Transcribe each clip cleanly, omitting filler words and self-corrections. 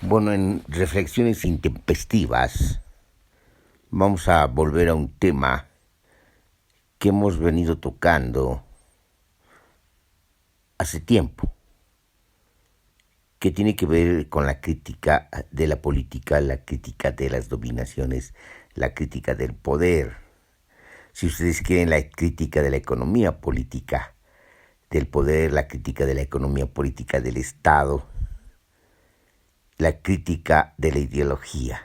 Bueno, en Reflexiones Intempestivas vamos a volver a un tema que hemos venido tocando hace tiempo, que tiene que ver con la crítica de la política, la crítica de las dominaciones, la crítica del poder. Si ustedes quieren, la crítica de la economía política del poder, la crítica de la economía política del Estado, la crítica de la ideología.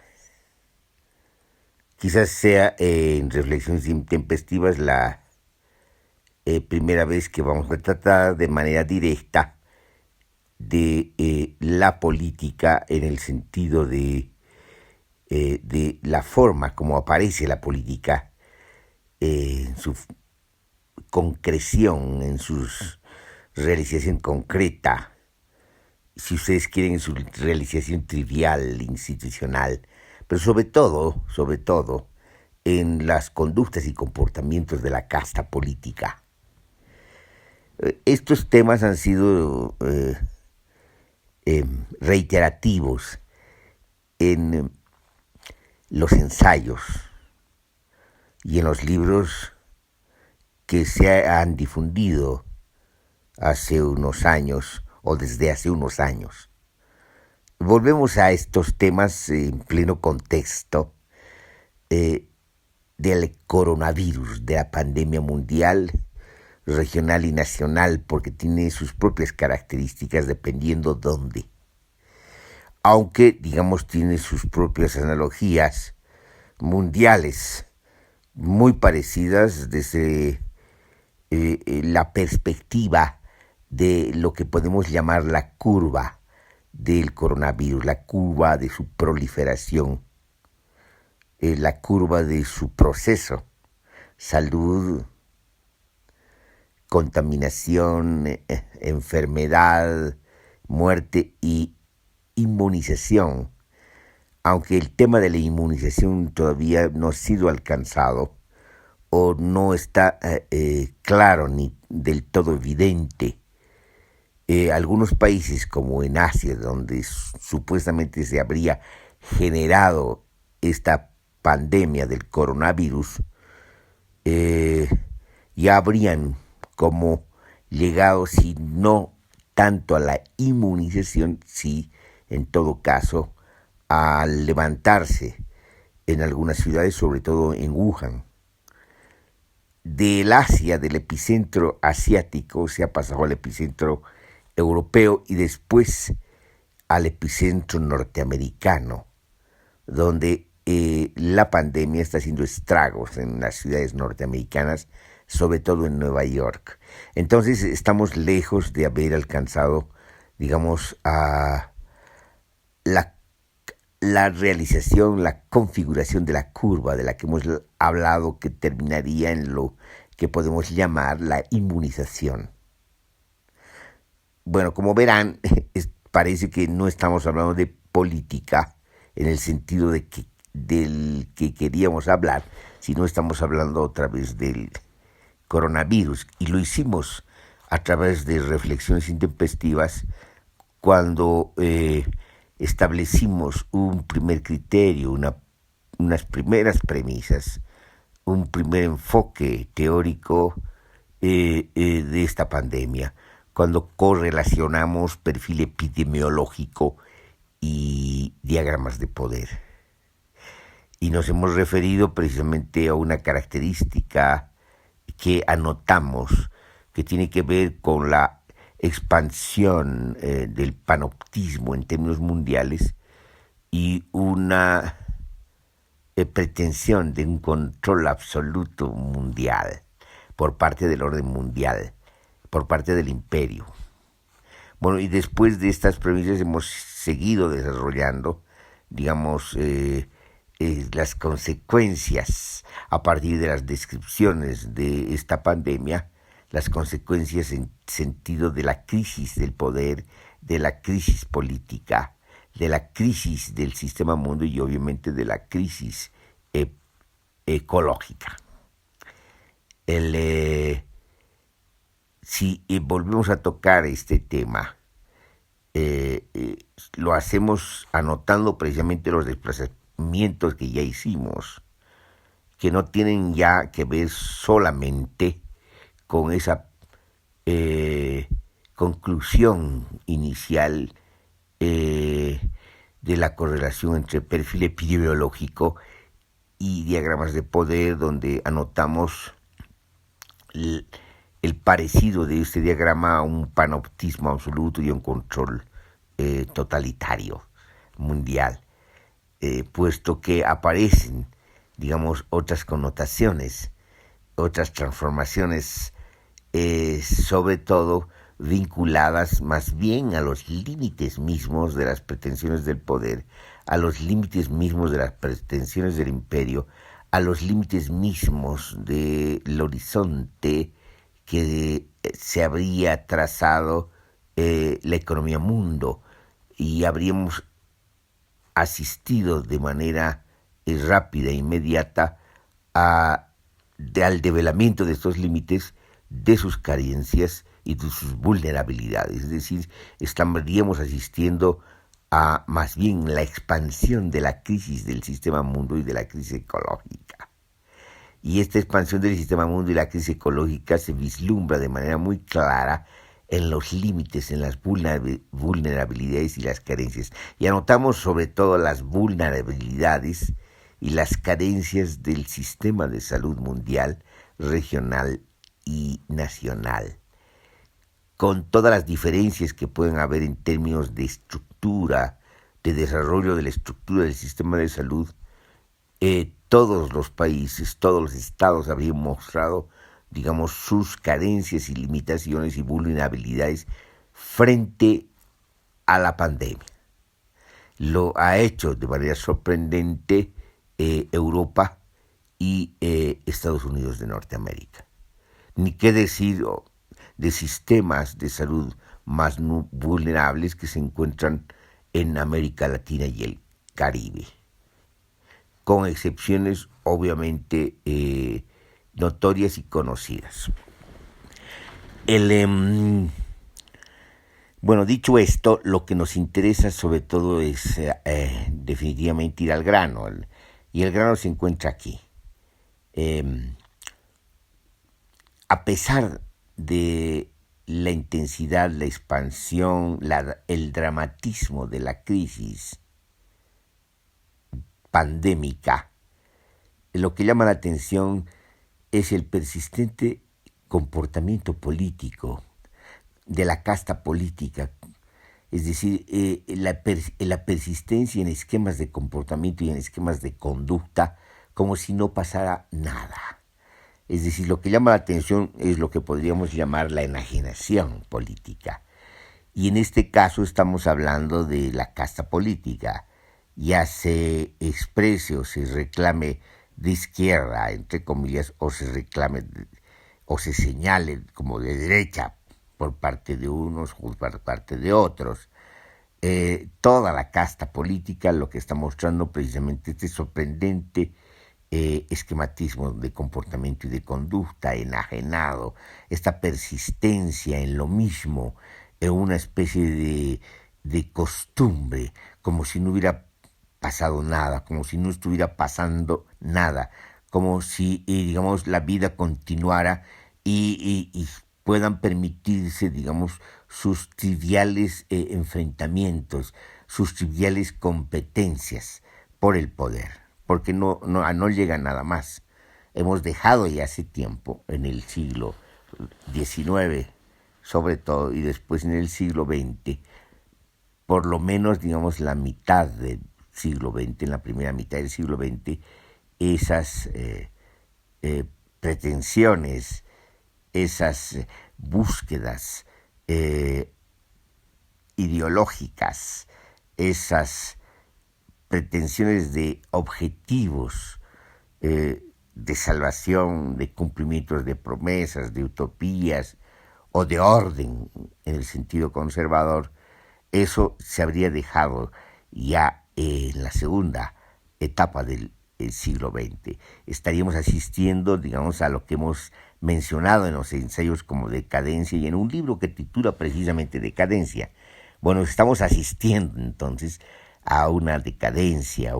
Quizás sea en Reflexiones Intempestivas la primera vez que vamos a tratar de manera directa de la política en el sentido de la forma como aparece la política en su concreción, en su realización concreta, si ustedes quieren, en su realización trivial, institucional, pero sobre todo, en las conductas y comportamientos de la casta política. Estos temas han sido reiterativos en los ensayos y en los libros que se han difundido hace unos años o desde hace unos años. Volvemos a estos temas en pleno contexto del coronavirus, de la pandemia mundial, regional y nacional, porque tiene sus propias características dependiendo dónde. Aunque, digamos, tiene sus propias analogías mundiales muy parecidas desde la perspectiva de lo que podemos llamar la curva del coronavirus, la curva de su proliferación, la curva de su proceso, salud, contaminación, enfermedad, muerte y inmunización. Aunque el tema de la inmunización todavía no ha sido alcanzado o no está claro ni del todo evidente. Algunos países como en Asia, donde supuestamente se habría generado esta pandemia del coronavirus, ya habrían como llegado, si no tanto a la inmunización, sí, en todo caso, a levantarse en algunas ciudades, sobre todo en Wuhan. Del Asia, del epicentro asiático, se ha pasado al epicentro europeo y después al epicentro norteamericano, donde la pandemia está haciendo estragos en las ciudades norteamericanas, sobre todo en Nueva York. Entonces estamos lejos de haber alcanzado, digamos, a la realización, la configuración de la curva de la que hemos hablado, que terminaría en lo que podemos llamar la inmunización. Bueno, como verán, parece que no estamos hablando de política en el sentido del que queríamos hablar, sino estamos hablando otra vez del coronavirus, y lo hicimos a través de Reflexiones Intempestivas cuando establecimos un primer criterio, unas primeras premisas, un primer enfoque teórico de esta pandemia, cuando correlacionamos perfil epidemiológico y diagramas de poder. Y nos hemos referido precisamente a una característica que anotamos, que tiene que ver con la expansión del panoptismo en términos mundiales y una pretensión de un control absoluto mundial por parte del orden mundial, por parte del imperio. Bueno, y después de estas premisas hemos seguido desarrollando, digamos, las consecuencias a partir de las descripciones de esta pandemia, las consecuencias en sentido de la crisis del poder, de la crisis política, de la crisis del sistema mundo y obviamente de la crisis ecológica. Si volvemos a tocar este tema, lo hacemos anotando precisamente los desplazamientos que ya hicimos, que no tienen ya que ver solamente con esa conclusión inicial de la correlación entre perfil epidemiológico y diagramas de poder, donde anotamos el parecido de este diagrama a un panoptismo absoluto y un control totalitario mundial, puesto que aparecen, digamos, otras connotaciones, otras transformaciones, sobre todo vinculadas más bien a los límites mismos de las pretensiones del poder, a los límites mismos de las pretensiones del imperio, a los límites mismos del horizonte que se habría trazado la economía mundo, y habríamos asistido de manera rápida e inmediata al develamiento de estos límites, de sus carencias y de sus vulnerabilidades. Es decir, estaríamos asistiendo a más bien la expansión de la crisis del sistema mundo y de la crisis ecológica. Y esta expansión del sistema mundo y la crisis ecológica se vislumbra de manera muy clara en los límites, en las vulnerabilidades y las carencias. Y anotamos sobre todo las vulnerabilidades y las carencias del sistema de salud mundial, regional y nacional, con todas las diferencias que pueden haber en términos de estructura, de desarrollo de la estructura del sistema de salud. Todos los países, todos los estados habrían mostrado, digamos, sus carencias y limitaciones y vulnerabilidades frente a la pandemia. Lo ha hecho de manera sorprendente Europa y Estados Unidos de Norteamérica. Ni qué decir de sistemas de salud más vulnerables que se encuentran en América Latina y el Caribe, con excepciones obviamente notorias y conocidas. Bueno, dicho esto, lo que nos interesa sobre todo es definitivamente ir al grano, y el grano se encuentra aquí. A pesar de la intensidad, la expansión, el dramatismo de la crisis pandémica, lo que llama la atención es el persistente comportamiento político de la casta política, es decir, la persistencia en esquemas de comportamiento y en esquemas de conducta como si no pasara nada. Es decir, lo que llama la atención es lo que podríamos llamar la enajenación política. Y en este caso estamos hablando de la casta política, ya se exprese o se reclame de izquierda, entre comillas, o se reclame o se señale como de derecha por parte de unos o por parte de otros. Toda la casta política lo que está mostrando precisamente este sorprendente esquematismo de comportamiento y de conducta enajenado, esta persistencia en lo mismo, en una especie de costumbre, como si no hubiera pasado nada, como si no estuviera pasando nada, como si, digamos, la vida continuara y puedan permitirse, digamos, sus triviales enfrentamientos, sus triviales competencias por el poder, porque no llega nada más. Hemos dejado ya hace tiempo, en el siglo XIX sobre todo, y después en el siglo XX, por lo menos, digamos, la mitad del siglo XX, en la primera mitad del siglo XX, esas pretensiones, esas búsquedas ideológicas, esas pretensiones de objetivos de salvación, de cumplimientos de promesas, de utopías o de orden en el sentido conservador, eso se habría dejado ya en la segunda etapa del siglo XX. Estaríamos asistiendo, digamos, a lo que hemos mencionado en los ensayos como Decadencia y en un libro que titula precisamente Decadencia, Bueno, estamos asistiendo entonces a una decadencia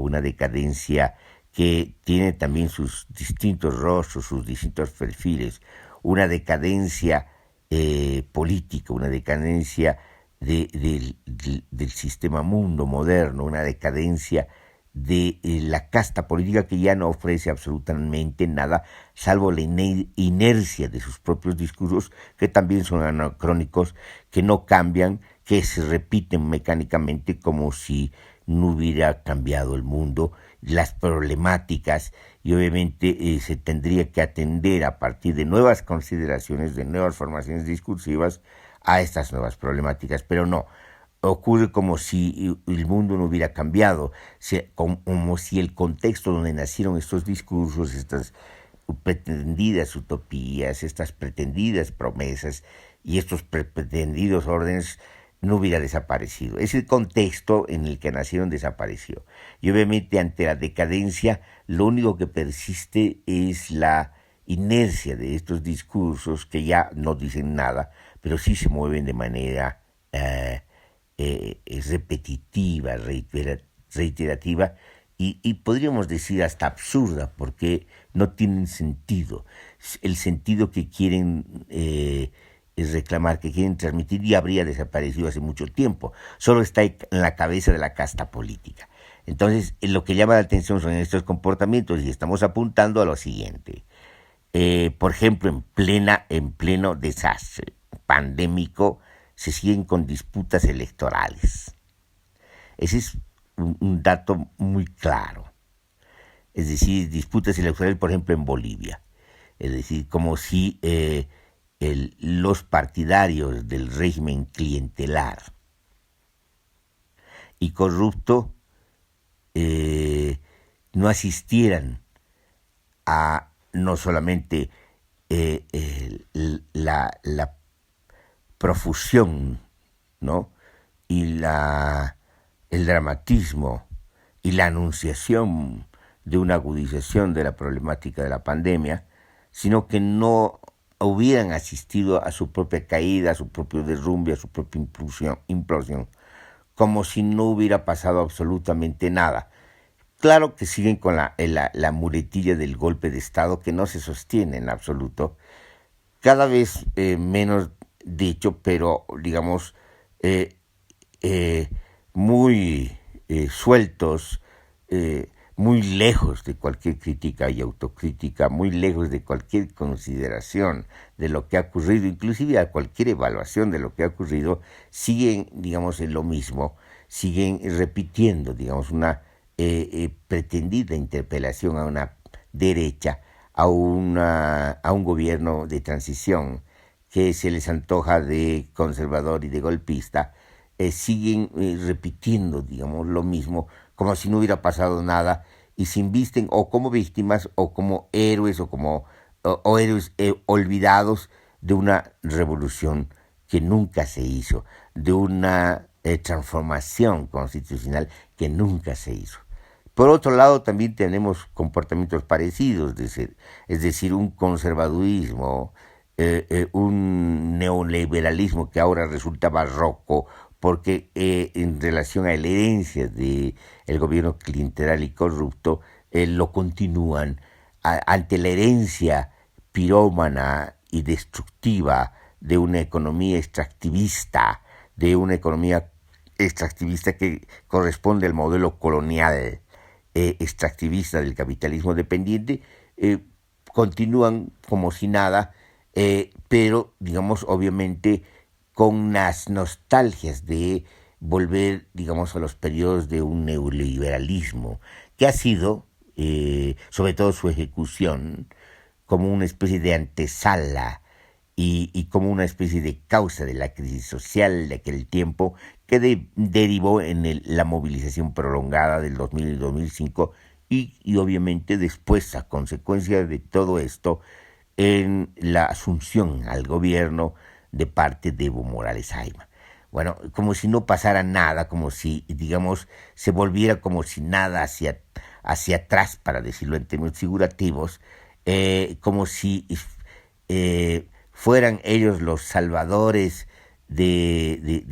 que tiene también sus distintos rostros, sus distintos perfiles, una decadencia política, una decadencia del sistema mundo moderno, una decadencia de la casta política que ya no ofrece absolutamente nada, salvo la inercia de sus propios discursos, que también son anacrónicos, que no cambian, que se repiten mecánicamente como si no hubiera cambiado el mundo, las problemáticas, y obviamente se tendría que atender a partir de nuevas consideraciones, de nuevas formaciones discursivas, a estas nuevas problemáticas, pero no. Ocurre como si el mundo no hubiera cambiado, como si el contexto donde nacieron estos discursos, estas pretendidas utopías, estas pretendidas promesas y estos pretendidos órdenes no hubiera desaparecido. Ese contexto en el que nacieron desapareció. Y obviamente ante la decadencia lo único que persiste es la inercia de estos discursos que ya no dicen nada, pero sí se mueven de manera repetitiva, reiterativa y podríamos decir hasta absurda, porque no tienen sentido. El sentido que quieren es reclamar, que quieren transmitir, y habría desaparecido hace mucho tiempo. Solo está en la cabeza de la casta política. Entonces, lo que llama la atención son estos comportamientos y estamos apuntando a lo siguiente. Por ejemplo, en pleno desastre pandémico, se siguen con disputas electorales. Ese es un dato muy claro. Es decir, disputas electorales, por ejemplo, en Bolivia. Es decir, como si los partidarios del régimen clientelar y corrupto no asistieran a no solamente la profusión, ¿no?, y el dramatismo y la anunciación de una agudización de la problemática de la pandemia, sino que no hubieran asistido a su propia caída, a su propio derrumbe, a su propia implosión, como si no hubiera pasado absolutamente nada. Claro que siguen con la muletilla del golpe de Estado, que no se sostiene en absoluto, cada vez menos dicho, pero digamos muy sueltos, muy lejos de cualquier crítica y autocrítica, muy lejos de cualquier consideración de lo que ha ocurrido, inclusive a cualquier evaluación de lo que ha ocurrido, siguen, digamos, en lo mismo, siguen repitiendo, digamos, una pretendida interpelación a una derecha, a un gobierno de transición que se les antoja de conservador y de golpista, siguen repitiendo, digamos, lo mismo, como si no hubiera pasado nada, y se invisten o como víctimas o como héroes o héroes olvidados de una revolución que nunca se hizo, de una transformación constitucional que nunca se hizo. Por otro lado, también tenemos comportamientos parecidos, es decir, un conservadurismo, un neoliberalismo que ahora resulta barroco, porque en relación a la herencia del gobierno clientelar y corrupto, lo continúan ante la herencia pirómana y destructiva de una economía extractivista, que corresponde al modelo colonial extractivista del capitalismo dependiente, continúan como si nada, pero digamos obviamente con las nostalgias de volver, digamos, a los periodos de un neoliberalismo que ha sido, sobre todo su ejecución, como una especie de antesala y como una especie de causa de la crisis social de aquel tiempo que derivó en la movilización prolongada del 2000 y 2005 y obviamente después, a consecuencia de todo esto, en la asunción al gobierno de parte de Evo Morales Ayma. Bueno, como si no pasara nada, como si, digamos, se volviera como si nada hacia atrás, para decirlo en términos figurativos, como si fueran ellos los salvadores de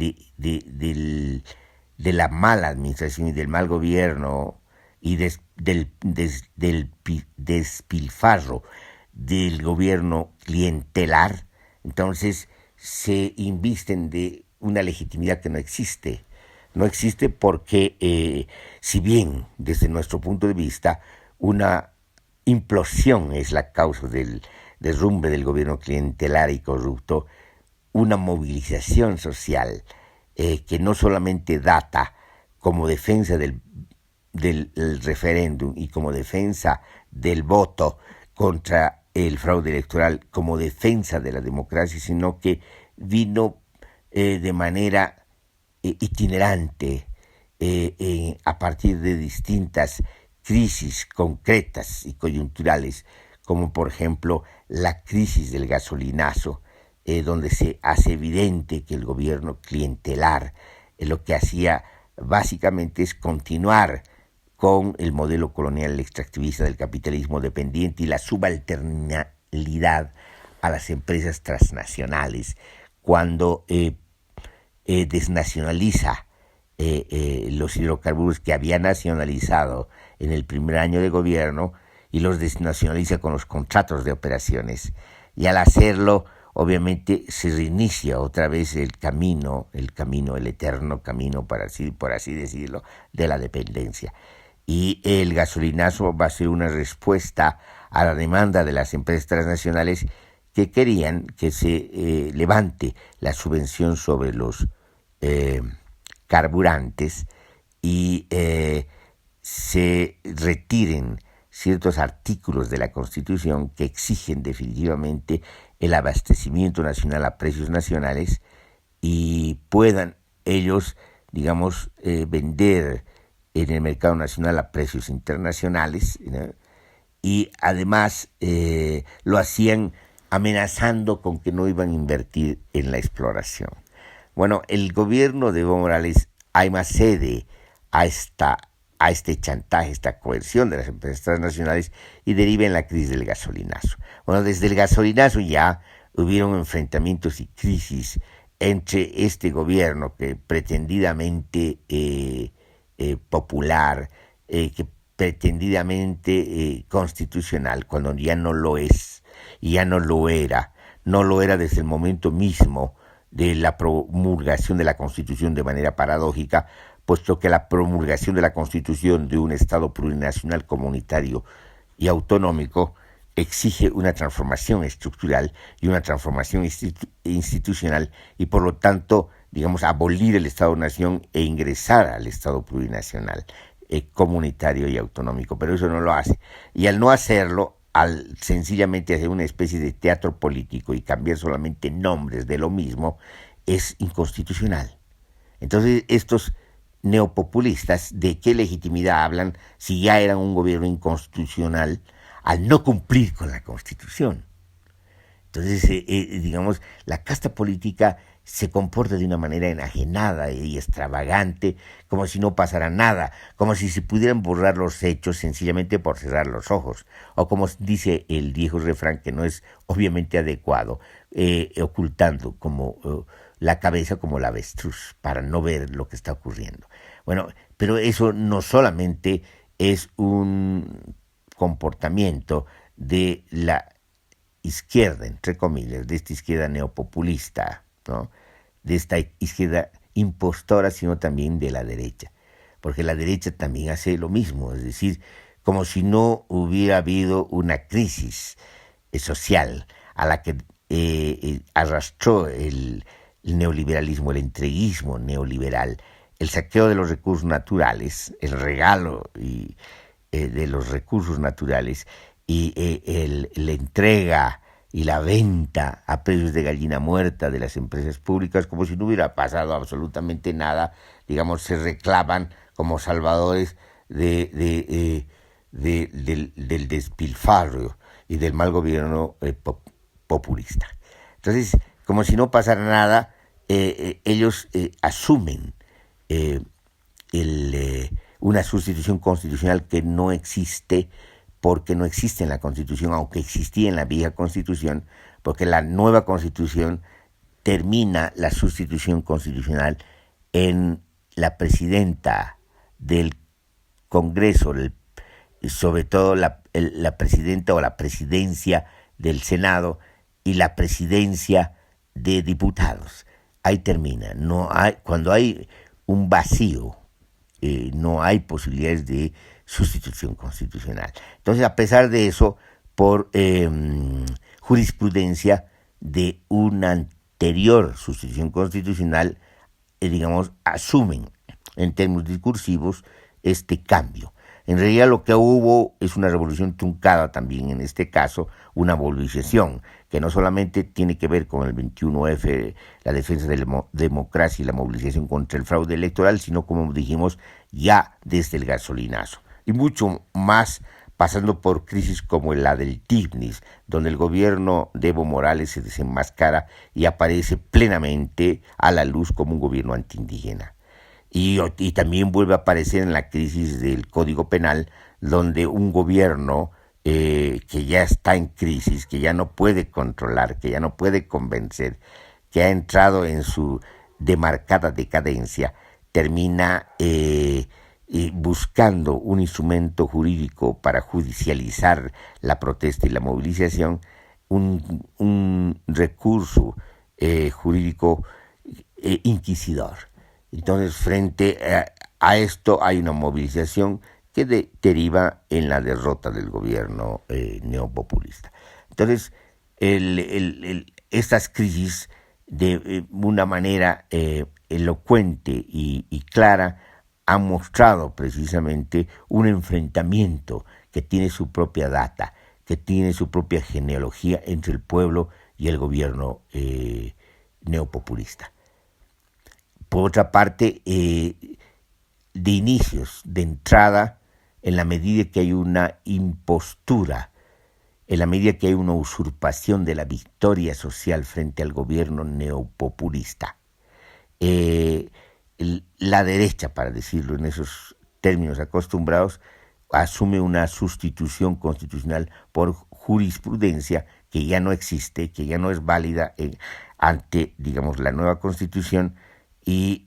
la mala administración y del mal gobierno y del despilfarro del gobierno clientelar, entonces se invisten de una legitimidad que no existe. No existe porque, si bien desde nuestro punto de vista una implosión es la causa del derrumbe del gobierno clientelar y corrupto, una movilización social que no solamente data como defensa del referéndum y como defensa del voto contra el fraude electoral, como defensa de la democracia, sino que vino de manera itinerante a partir de distintas crisis concretas y coyunturales, como por ejemplo la crisis del gasolinazo, donde se hace evidente que el gobierno clientelar lo que hacía básicamente es continuar con el modelo colonial extractivista del capitalismo dependiente y la subalternalidad a las empresas transnacionales, cuando desnacionaliza los hidrocarburos que había nacionalizado en el primer año de gobierno y los desnacionaliza con los contratos de operaciones. Y al hacerlo, obviamente, se reinicia otra vez el eterno camino, por así decirlo, de la dependencia. Y el gasolinazo va a ser una respuesta a la demanda de las empresas transnacionales que querían que se levante la subvención sobre los carburantes y se retiren ciertos artículos de la Constitución que exigen definitivamente el abastecimiento nacional a precios nacionales y puedan ellos, digamos, vender en el mercado nacional a precios internacionales, ¿no? Y además lo hacían amenazando con que no iban a invertir en la exploración. Bueno, el gobierno de Evo Morales cede a este chantaje, esta coerción de las empresas transnacionales y deriva en la crisis del gasolinazo. Bueno, desde el gasolinazo ya hubieron enfrentamientos y crisis entre este gobierno que pretendidamente popular, que pretendidamente constitucional, cuando ya no lo es, y ya no lo era desde el momento mismo de la promulgación de la Constitución de manera paradójica, puesto que la promulgación de la Constitución de un Estado plurinacional, comunitario y autonómico exige una transformación estructural y una transformación institucional y por lo tanto, digamos, abolir el Estado-nación e ingresar al Estado plurinacional, comunitario y autonómico, pero eso no lo hace. Y al no hacerlo, al sencillamente hacer una especie de teatro político y cambiar solamente nombres de lo mismo, es inconstitucional. Entonces, estos neopopulistas, ¿de qué legitimidad hablan si ya eran un gobierno inconstitucional al no cumplir con la Constitución? Entonces, digamos, la casta política se comporta de una manera enajenada y extravagante, como si no pasara nada, como si se pudieran borrar los hechos sencillamente por cerrar los ojos, o como dice el viejo refrán, que no es obviamente adecuado, ocultando como la cabeza como la avestruz para no ver lo que está ocurriendo. Bueno, pero eso no solamente es un comportamiento de la izquierda, entre comillas, de esta izquierda neopopulista, ¿no? De esta izquierda impostora, sino también de la derecha, porque la derecha también hace lo mismo, es decir, como si no hubiera habido una crisis social a la que arrastró el neoliberalismo, el entreguismo neoliberal, el saqueo de los recursos naturales, el regalo de los recursos naturales y la entrega y la venta a precios de gallina muerta de las empresas públicas, como si no hubiera pasado absolutamente nada. Digamos, se reclaman como salvadores del despilfarro y del mal gobierno populista. Entonces, como si no pasara nada, ellos asumen una sustitución constitucional que no existe, porque no existe en la Constitución, aunque existía en la vieja Constitución, porque la nueva Constitución termina la sustitución constitucional en la presidenta del Congreso, sobre todo la presidenta o la presidencia del Senado y la presidencia de diputados. Ahí termina. Cuando hay un vacío, no hay posibilidades de sustitución constitucional. Entonces, a pesar de eso, por jurisprudencia de una anterior sustitución constitucional, asumen en términos discursivos este cambio. En realidad lo que hubo es una revolución truncada también en este caso, una movilización que no solamente tiene que ver con el 21F, la defensa de la democracia y la movilización contra el fraude electoral, sino, como dijimos, ya desde el gasolinazo. Y mucho más pasando por crisis como la del TIPNIS, donde el gobierno de Evo Morales se desenmascara y aparece plenamente a la luz como un gobierno antiindígena. Y también vuelve a aparecer en la crisis del Código Penal, donde un gobierno que ya está en crisis, que ya no puede controlar, que ya no puede convencer, que ha entrado en su demarcada decadencia, termina buscando un instrumento jurídico para judicializar la protesta y la movilización, un recurso jurídico inquisidor. Entonces, frente a esto hay una movilización que deriva en la derrota del gobierno neopopulista. Entonces, estas crisis, de una manera elocuente y clara, han mostrado precisamente un enfrentamiento que tiene su propia data, que tiene su propia genealogía entre el pueblo y el gobierno neopopulista. Por otra parte, de inicios, de entrada, en la medida que hay una impostura, en la medida que hay una usurpación de la victoria social frente al gobierno neopopulista, la derecha, para decirlo en esos términos acostumbrados, asume una sustitución constitucional por jurisprudencia que ya no existe, que ya no es válida ante, la nueva Constitución, y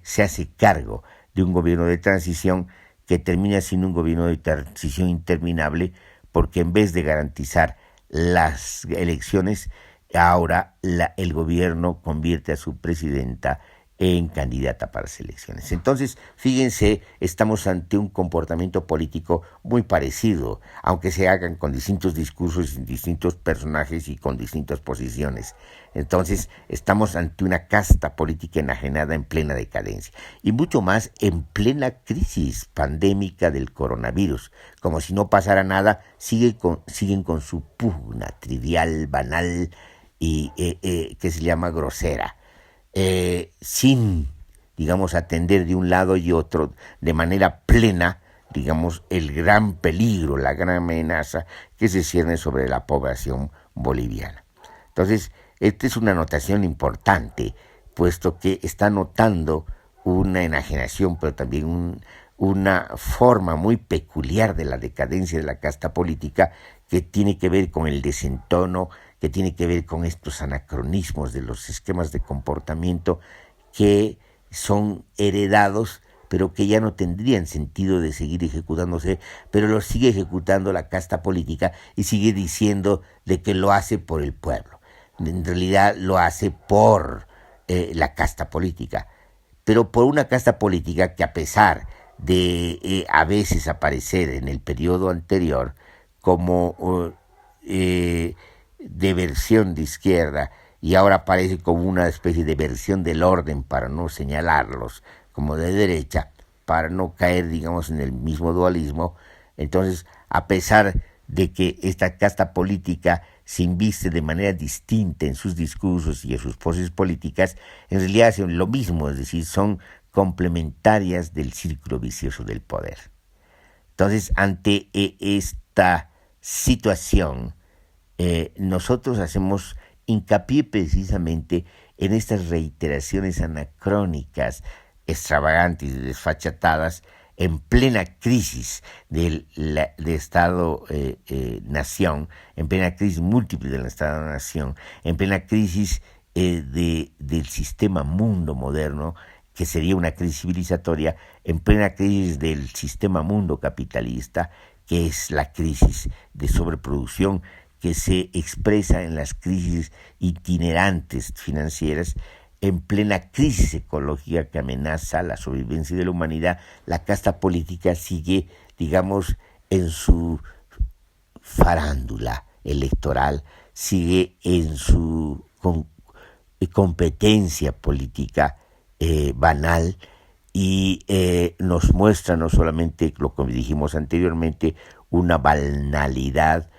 se hace cargo de un gobierno de transición que termina siendo un gobierno de transición interminable, porque en vez de garantizar las elecciones, ahora el gobierno convierte a su presidenta en candidata para las elecciones. Entonces, fíjense, estamos ante un comportamiento político muy parecido, aunque se hagan con distintos discursos, distintos personajes y con distintas posiciones. Entonces, estamos ante una casta política enajenada en plena decadencia, y mucho más en plena crisis pandémica del coronavirus. Como si no pasara nada, siguen con su pugna trivial, banal y que se llama grosera. Sin, atender de un lado y otro de manera plena, el gran peligro, la gran amenaza que se cierne sobre la población boliviana. Entonces, esta es una anotación importante, puesto que está notando una enajenación, pero también una forma muy peculiar de la decadencia de la casta política, que tiene que ver con el desentono, que tiene que ver con estos anacronismos de los esquemas de comportamiento que son heredados, pero que ya no tendrían sentido de seguir ejecutándose, pero lo sigue ejecutando la casta política y sigue diciendo de que lo hace por el pueblo. En realidad lo hace por la casta política, pero por una casta política que, a pesar de a veces aparecer en el periodo anterior como de versión de izquierda, y ahora aparece como una especie de versión del orden, para no señalarlos como de derecha, para no caer, en el mismo dualismo. Entonces, a pesar de que esta casta política se inviste de manera distinta en sus discursos y en sus poses políticas, en realidad hacen lo mismo, es decir, son complementarias del círculo vicioso del poder. Entonces, ante esta situación, nosotros hacemos hincapié precisamente en estas reiteraciones anacrónicas, extravagantes y desfachatadas, en plena crisis de Estado-nación, en plena crisis múltiple del Estado-nación, en plena crisis del sistema mundo moderno, que sería una crisis civilizatoria, en plena crisis del sistema mundo capitalista, que es la crisis de sobreproducción que se expresa en las crisis itinerantes financieras, en plena crisis ecológica que amenaza la sobrevivencia de la humanidad. La casta política sigue, digamos, en su farándula electoral, sigue en su competencia política banal, y nos muestra no solamente lo que dijimos anteriormente, una banalidad,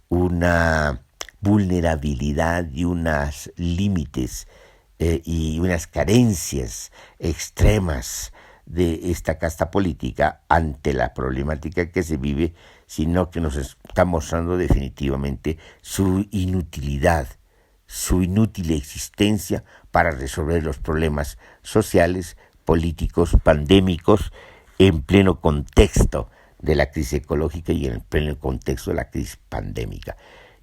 una vulnerabilidad y unos límites y unas carencias extremas de esta casta política ante la problemática que se vive, sino que nos está mostrando definitivamente su inutilidad, su inútil existencia para resolver los problemas sociales, políticos, pandémicos, en pleno contexto de la crisis ecológica y en pleno contexto de la crisis pandémica.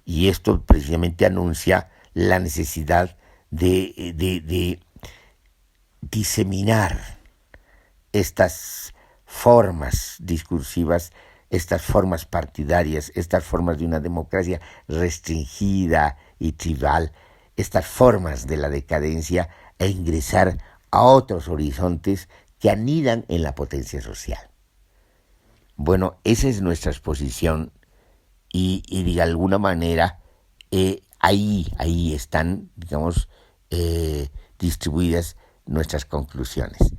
Y esto precisamente anuncia la necesidad de diseminar estas formas discursivas, estas formas partidarias, estas formas de una democracia restringida y tribal, estas formas de la decadencia, e ingresar a otros horizontes que anidan en la potencia social. Bueno, esa es nuestra exposición y de alguna manera ahí están, digamos, distribuidas nuestras conclusiones.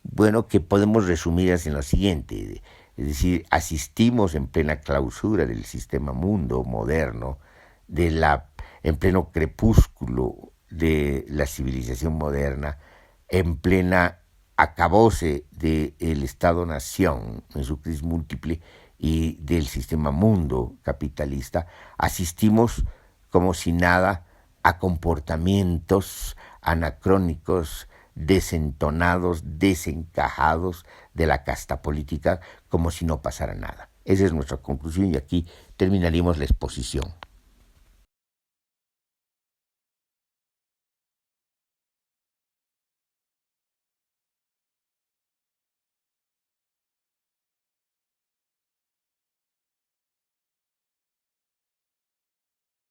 Bueno, que podemos resumirlas en lo siguiente, es decir, asistimos en plena clausura del sistema mundo moderno, en pleno crepúsculo de la civilización moderna, en plena acabose del Estado-Nación en su crisis múltiple y del sistema mundo capitalista. Asistimos como si nada a comportamientos anacrónicos, desentonados, desencajados de la casta política, como si no pasara nada. Esa es nuestra conclusión y aquí terminaríamos la exposición.